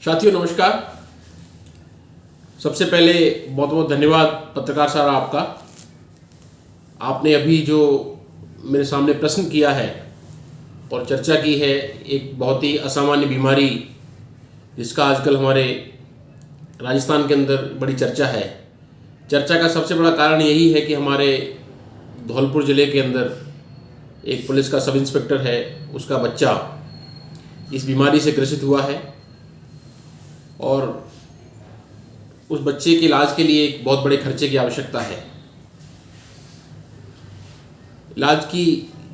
साथियों नमस्कार। सबसे पहले बहुत बहुत धन्यवाद पत्रकार साहब आपका। आपने अभी जो मेरे सामने प्रश्न किया है और चर्चा की है एक बहुत ही असामान्य बीमारी जिसका आजकल हमारे राजस्थान के अंदर बड़ी चर्चा है। चर्चा का सबसे बड़ा कारण यही है कि हमारे धौलपुर ज़िले के अंदर एक पुलिस का सब इंस्पेक्टर है, उसका बच्चा इस बीमारी से ग्रसित हुआ है और उस बच्चे के इलाज के लिए एक बहुत बड़े खर्चे की आवश्यकता है। इलाज की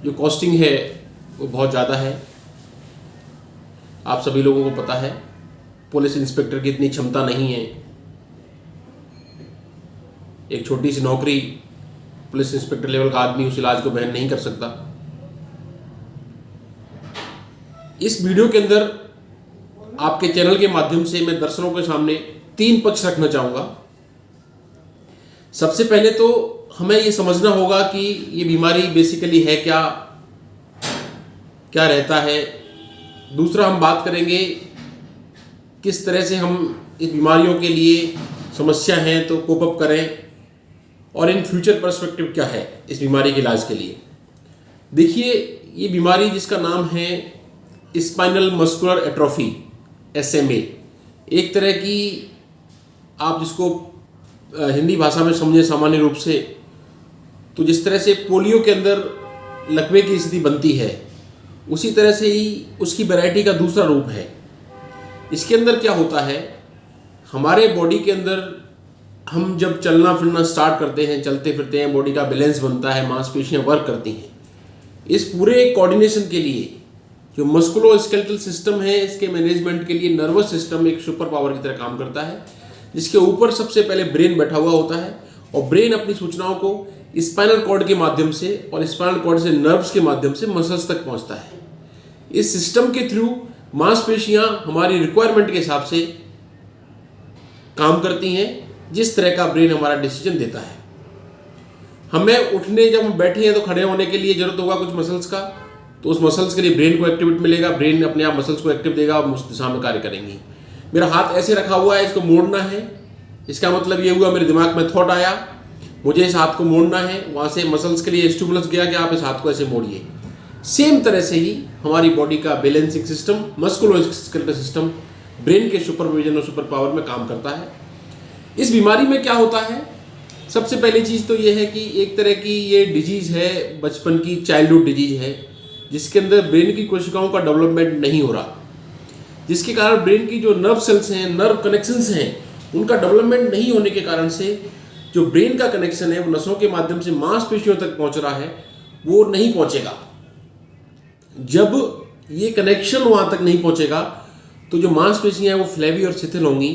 जो कॉस्टिंग है वो बहुत ज़्यादा है। आप सभी लोगों को पता है पुलिस इंस्पेक्टर की इतनी क्षमता नहीं है। एक छोटी सी नौकरी पुलिस इंस्पेक्टर लेवल का आदमी उस इलाज को वहन नहीं कर सकता। इस वीडियो के अंदर आपके चैनल के माध्यम से मैं दर्शकों के सामने 3 पक्ष रखना चाहूँगा। सबसे पहले तो हमें ये समझना होगा कि ये बीमारी बेसिकली है क्या रहता है। दूसरा हम बात करेंगे किस तरह से हम इस बीमारियों के लिए समस्या हैं तो कोप अप करें और इन फ्यूचर पर्सपेक्टिव क्या है इस बीमारी के इलाज के लिए। देखिए, ये बीमारी जिसका नाम है स्पाइनल मस्कुलर एट्रोफी SMA, एक तरह की आप जिसको हिंदी भाषा में समझे सामान्य रूप से तो जिस तरह से पोलियो के अंदर लकवे की स्थिति बनती है उसी तरह से ही उसकी वैरायटी का दूसरा रूप है। इसके अंदर क्या होता है, हमारे बॉडी के अंदर हम जब चलना फिरना स्टार्ट करते हैं, चलते फिरते हैं, बॉडी का बैलेंस बनता है, मांसपेशियां वर्क करती हैं। इस पूरे कोऑर्डिनेशन के लिए जो मस्कुलोस्केलेटल सिस्टम है, इसके मैनेजमेंट के लिए नर्वस सिस्टम एक सुपर पावर की तरह काम करता है, जिसके ऊपर सबसे पहले ब्रेन बैठा हुआ होता है और ब्रेन अपनी सूचनाओं को स्पाइनल कॉर्ड के माध्यम से और स्पाइनल कॉर्ड से नर्व्स के माध्यम से मसल्स तक पहुंचता है। इस सिस्टम के थ्रू मांसपेशियां हमारी रिक्वायरमेंट के हिसाब से काम करती हैं, जिस तरह का ब्रेन हमारा डिसीजन देता है। हमें उठने, जब हम बैठे हैं तो खड़े होने के लिए जरूरत होगा कुछ मसल्स का, तो उस मसल्स के लिए ब्रेन को एक्टिविटी मिलेगा, ब्रेन अपने आप मसल्स को एक्टिव देगा और उस दिशा में कार्य करेंगी। मेरा हाथ ऐसे रखा हुआ है, इसको मोड़ना है, इसका मतलब ये हुआ मेरे दिमाग में थॉट आया, मुझे इस हाथ को मोड़ना है, वहाँ से मसल्स के लिए स्टिमुलस गया कि आप इस हाथ को ऐसे मोड़िए। सेम तरह से ही हमारी बॉडी का balancing system, musculoskeletal system brain के सुपरविजन और सुपर पावर में काम करता है। इस बीमारी में क्या होता है, सबसे पहली चीज़ तो ये है कि एक तरह की ये डिजीज़ है, बचपन की चाइल्डहुड डिजीज़ है, जिसके अंदर ब्रेन की कोशिकाओं का डेवलपमेंट नहीं हो रहा, जिसके कारण ब्रेन की जो नर्व सेल्स हैं, नर्व कनेक्शंस हैं, उनका डेवलपमेंट नहीं होने के कारण से जो ब्रेन का कनेक्शन है वो नसों के माध्यम से मांसपेशियों तक पहुंच रहा है, वो नहीं पहुंचेगा। जब ये कनेक्शन वहां तक नहीं पहुंचेगा तो जो मांसपेशियां हैं वो फ्लैवी और शिथिल होंगी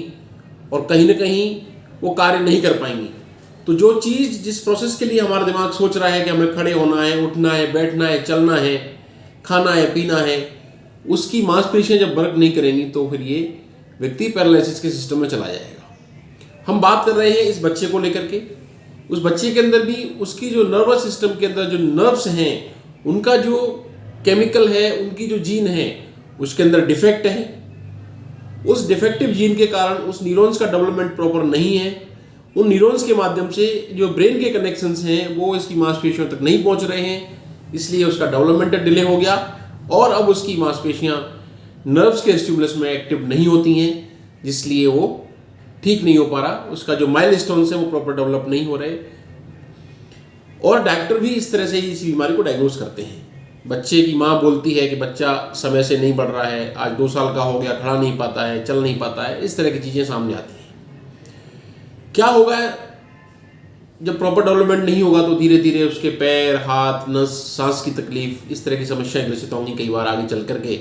और कहीं ना कहीं वो कार्य नहीं कर पाएंगी। तो जो चीज़, जिस प्रोसेस के लिए हमारा दिमाग सोच रहा है कि हमें खड़े होना है, उठना है, बैठना है, चलना है, खाना है, पीना है, उसकी मांसपेशियां जब वर्क नहीं करेंगी तो फिर ये व्यक्ति पैरालिसिस के सिस्टम में चला जाएगा। हम बात कर रहे हैं इस बच्चे को लेकर के। उस बच्चे के अंदर भी उसकी जो नर्वस सिस्टम के अंदर जो नर्व्स हैं, उनका जो केमिकल है, उनकी जो जीन है, उसके अंदर डिफेक्ट है। उस डिफेक्टिव जीन के कारण उस न्यूरॉन्स का डेवलपमेंट प्रॉपर नहीं है। उन न्यूरॉन्स के माध्यम से जो ब्रेन के कनेक्शंस हैं वो इसकी मांसपेशियों तक नहीं पहुंच रहे हैं, इसलिए उसका डेवलपमेंट डिले हो गया और अब उसकी मांसपेशियां नर्व्स के स्टिमुलस में एक्टिव नहीं होती हैं, जिसलिए वो ठीक नहीं हो पा रहा। उसका जो माइलस्टोन्स है वो प्रॉपर डेवलप नहीं हो रहे और डॉक्टर भी इस तरह से इस बीमारी को डायग्नोज करते हैं। बच्चे की माँ बोलती है कि बच्चा समय से नहीं बढ़ रहा है, आज 2 साल का हो गया, खड़ा नहीं पाता है, चल नहीं पाता है, इस तरह की चीज़ें सामने आती हैं। क्या होगा, जब प्रॉपर डेवलपमेंट नहीं होगा तो धीरे धीरे उसके पैर, हाथ, नस, सांस की तकलीफ, इस तरह की समस्याएं ग्रसित होंगी। कई बार आगे चल करके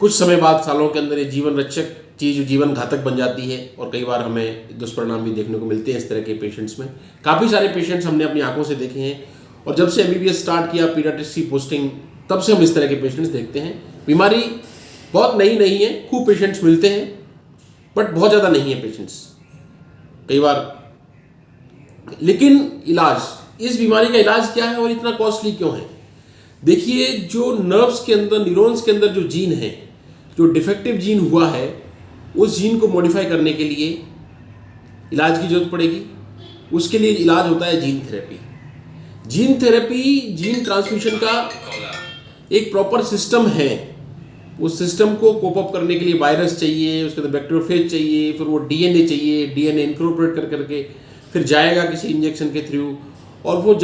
कुछ समय बाद, सालों के अंदर ये जीवन रक्षक चीज़ जीवन घातक बन जाती है और कई बार हमें दुष्परिणाम भी देखने को मिलते हैं इस तरह के पेशेंट्स में। काफ़ी सारे पेशेंट्स हमने अपनी आंखों से देखे हैं और जब से MBBS स्टार्ट किया, पीडियाट्रिक्स की पोस्टिंग, तब से हम इस तरह के पेशेंट्स देखते हैं। बीमारी बहुत नई नहीं है, खूब पेशेंट्स मिलते हैं बट बहुत ज़्यादा नहीं है पेशेंट्स कई बार। लेकिन इलाज, इस बीमारी का इलाज क्या है और इतना कॉस्टली क्यों है? देखिए, जो नर्व्स के अंदर, न्यूरॉन्स के अंदर जो जीन है, जो डिफेक्टिव जीन हुआ है, उस जीन को मॉडिफाई करने के लिए इलाज की जरूरत पड़ेगी। उसके लिए इलाज होता है gene therapy. Gene therapy gene transmission का एक प्रॉपर सिस्टम है। उस सिस्टम को कोप अप करने के लिए वायरस चाहिए, उसके अंदर बैक्टीरियोफेज चाहिए, फिर वो डीएनए चाहिए, डीएनए इनकॉर्पोरेट कर करके फिर जाएगा किसी इंजेक्शन के थ्रू, और वो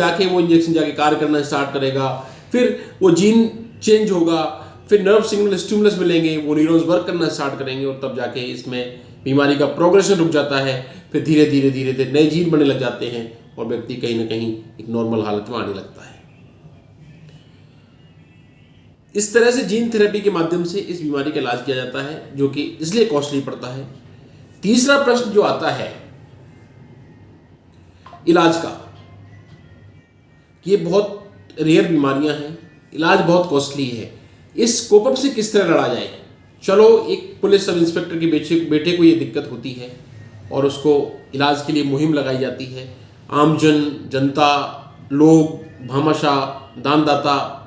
इंजेक्शन जाके कार्य करना स्टार्ट करेगा। फिर वो जीन चेंज होगा, फिर नर्व सिग्नल स्टिमुलस मिलेंगे, वो न्यूरॉन्स वर्क करना स्टार्ट करेंगे, और तब जाके इसमें बीमारी का प्रोग्रेशन रुक जाता है। फिर धीरे धीरे नए जीन बनने लग जाते हैं और व्यक्ति कहीं ना कहीं एक नॉर्मल हालत में आने लगता है। इस तरह से जीन थेरेपी के माध्यम से इस बीमारी का इलाज किया जाता है, जो कि इसलिए कॉस्टली पड़ता है। तीसरा प्रश्न जो आता है इलाज का, ये बहुत रेयर बीमारियां हैं, इलाज बहुत कॉस्टली है, इस कोप अप से किस तरह लड़ा जाए। चलो, एक पुलिस सब इंस्पेक्टर के बेटे को ये दिक्कत होती है और उसको इलाज के लिए मुहिम लगाई जाती है। आमजन, जनता, लोग, भामाशाह, दानदाता,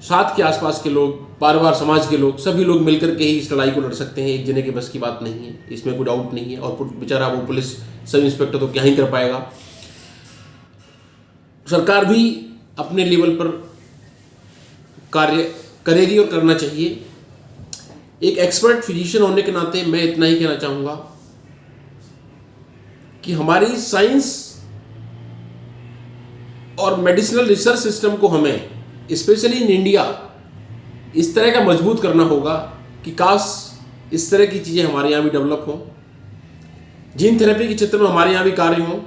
साथ के आसपास के लोग, परिवार, समाज के लोग, सभी लोग मिलकर के ही इस लड़ाई को लड़ सकते हैं। एक जने के बस की बात नहीं है, इसमें कोई डाउट नहीं है। और बेचारा वो पुलिस सब इंस्पेक्टर तो क्या ही कर पाएगा। सरकार भी अपने लेवल पर कार्य करेगी और करना चाहिए। एक एक्सपर्ट फिजिशियन होने के नाते मैं इतना ही कहना चाहूँगा कि हमारी साइंस और मेडिसिनल रिसर्च सिस्टम को हमें स्पेशली इन इंडिया इस तरह का मजबूत करना होगा कि काश इस तरह की चीज़ें हमारे यहाँ भी डेवलप हों, जीन थेरेपी के क्षेत्र में हमारे यहाँ भी कार्य हों,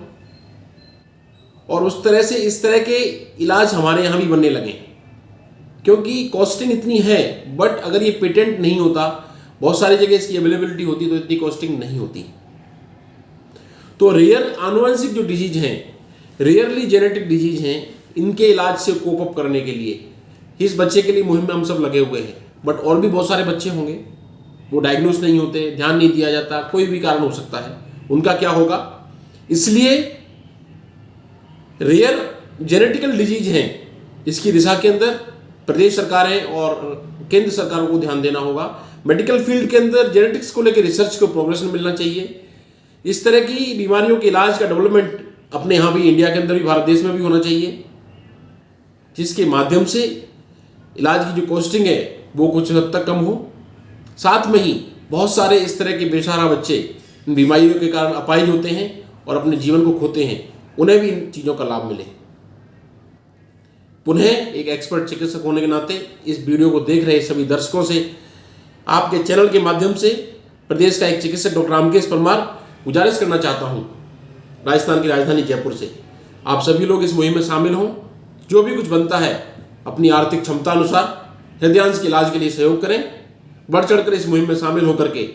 और उस तरह से इस तरह के इलाज हमारे यहाँ भी बनने लगें। क्योंकि कॉस्टिंग इतनी है, बट अगर ये पेटेंट नहीं होता, बहुत सारी जगह इसकी अवेलेबिलिटी होती तो इतनी कॉस्टिंग नहीं होती। तो रेयर आनुवंशिक जो डिजीज हैं, रेयरली जेनेटिक डिजीज हैं, इनके इलाज से कोप अप करने के लिए इस बच्चे के लिए मुहिम में हम सब लगे हुए हैं। बट और भी बहुत सारे बच्चे होंगे, वो डायग्नोस नहीं होते, ध्यान नहीं दिया जाता, कोई भी कारण हो सकता है, उनका क्या होगा। इसलिए रेयर जेनेटिकल डिजीज हैं, इसकी दिशा के अंदर प्रदेश सरकारें और केंद्र सरकारों को ध्यान देना होगा। मेडिकल फील्ड के अंदर जेनेटिक्स को लेकर रिसर्च को प्रोग्रेशन मिलना चाहिए। इस तरह की बीमारियों के इलाज का डेवलपमेंट अपने यहाँ भी, इंडिया के अंदर भी, भारत देश में भी होना चाहिए, जिसके माध्यम से इलाज की जो कॉस्टिंग है वो कुछ हद तक कम हो। साथ में ही बहुत सारे इस तरह के बेसहारा बच्चे इन बीमारियों के कारण अपाहिज होते हैं और अपने जीवन को खोते हैं, उन्हें भी इन चीज़ों का लाभ मिले। पुनः एक एक्सपर्ट चिकित्सक होने के नाते इस वीडियो को देख रहे सभी दर्शकों से, आपके चैनल के माध्यम से प्रदेश का एक चिकित्सक डॉक्टर रामकेश परमार गुजारिश करना चाहता हूँ, राजस्थान की राजधानी जयपुर से, आप सभी लोग इस मुहिम में शामिल हों। जो भी कुछ बनता है अपनी आर्थिक क्षमता अनुसार हृदयांश के इलाज के लिए सहयोग करें। बढ़ चढ़कर इस मुहिम में शामिल होकर के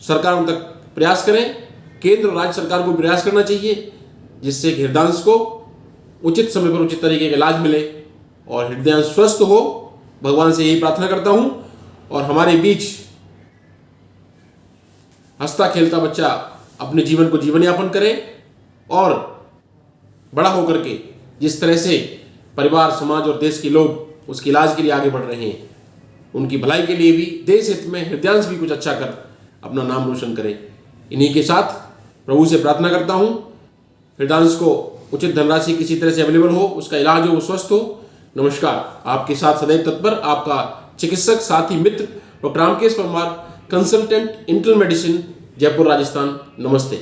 सरकारों तक प्रयास करें। केंद्र और राज्य सरकार को प्रयास करना चाहिए, जिससे कि हृदयांश को उचित समय पर उचित तरीके का इलाज मिले और हृदयांश स्वस्थ हो। भगवान से यही प्रार्थना करता हूँ। और हमारे बीच हंसता खेलता बच्चा अपने जीवन को जीवन यापन करे और बड़ा होकर के जिस तरह से परिवार, समाज और देश के लोग उसके इलाज के लिए आगे बढ़ रहे हैं, उनकी भलाई के लिए भी, देश हित में हृदयांश भी कुछ अच्छा कर अपना नाम रोशन करे। इन्हीं के साथ प्रभु से प्रार्थना करता हूँ, हृदयांश को उचित धनराशि किसी तरह से अवेलेबल हो, उसका इलाज हो, वो स्वस्थ हो। नमस्कार, आपके साथ सदैव तत्पर आपका चिकित्सक साथी मित्र doctor Ramkesh Parmar, consultant internal medicine, Jaipur, Rajasthan. नमस्ते।